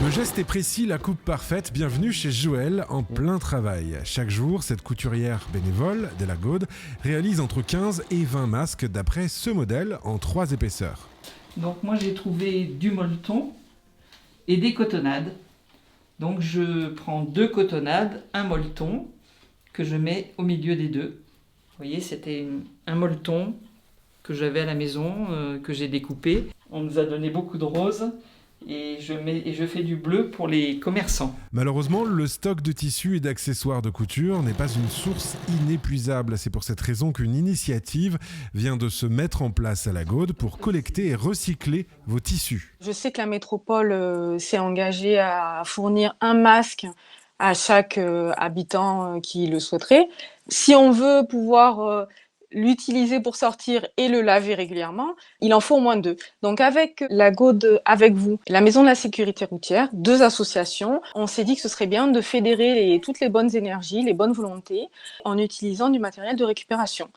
Le geste est précis, la coupe parfaite. Bienvenue chez Joëlle en plein travail. Chaque jour, cette couturière bénévole de la Gaude réalise entre 15 et 20 masques d'après ce modèle en 3 épaisseurs. Donc moi j'ai trouvé du molleton et des cotonnades. Donc je prends 2 cotonnades, un molleton que je mets au milieu des deux. Vous voyez, c'était un molleton que j'avais à la maison, que j'ai découpé. On nous a donné beaucoup de roses. Et je fais du bleu pour les commerçants. Malheureusement, le stock de tissus et d'accessoires de couture n'est pas une source inépuisable. C'est pour cette raison qu'une initiative vient de se mettre en place à la Gaude pour collecter et recycler vos tissus. Je sais que la métropole s'est engagée à fournir un masque à chaque habitant qui le souhaiterait. Si on veut pouvoir l'utiliser pour sortir et le laver régulièrement, il en faut au moins 2. Donc avec la Gaude, avec vous, la Maison de la Sécurité Routière, 2 associations, on s'est dit que ce serait bien de fédérer toutes les bonnes énergies, les bonnes volontés, en utilisant du matériel de récupération.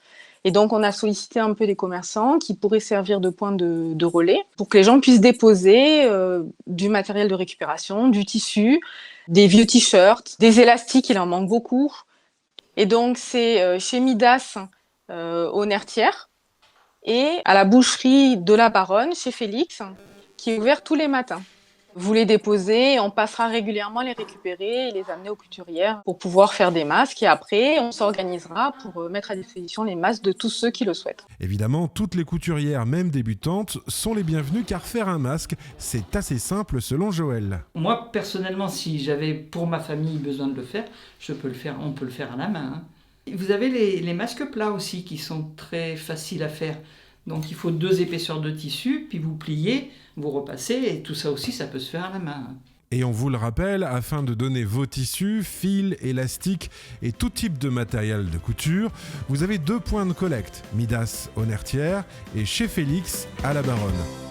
Et donc, on a sollicité un peu des commerçants qui pourraient servir de point de relais pour que les gens puissent déposer du matériel de récupération, du tissu, des vieux t-shirts, des élastiques, il en manque beaucoup. Et donc, c'est chez Midas, au Nertière, et à la boucherie de la Baronne, chez Félix, qui est ouvert tous les matins. Vous les déposez, on passera régulièrement les récupérer et les amener aux couturières pour pouvoir faire des masques. Et après, on s'organisera pour mettre à disposition les masques de tous ceux qui le souhaitent. Évidemment, toutes les couturières, même débutantes, sont les bienvenues car faire un masque, c'est assez simple selon Joëlle. Moi, personnellement, si j'avais pour ma famille besoin de le faire, on peut le faire à la main. Vous avez les masques plats aussi qui sont très faciles à faire. Donc il faut 2 épaisseurs de tissu, puis vous pliez, vous repassez, et tout ça aussi, ça peut se faire à la main. Et on vous le rappelle, afin de donner vos tissus, fils, élastiques et tout type de matériel de couture, vous avez 2 points de collecte, Midas au Nertière et chez Félix à la Baronne.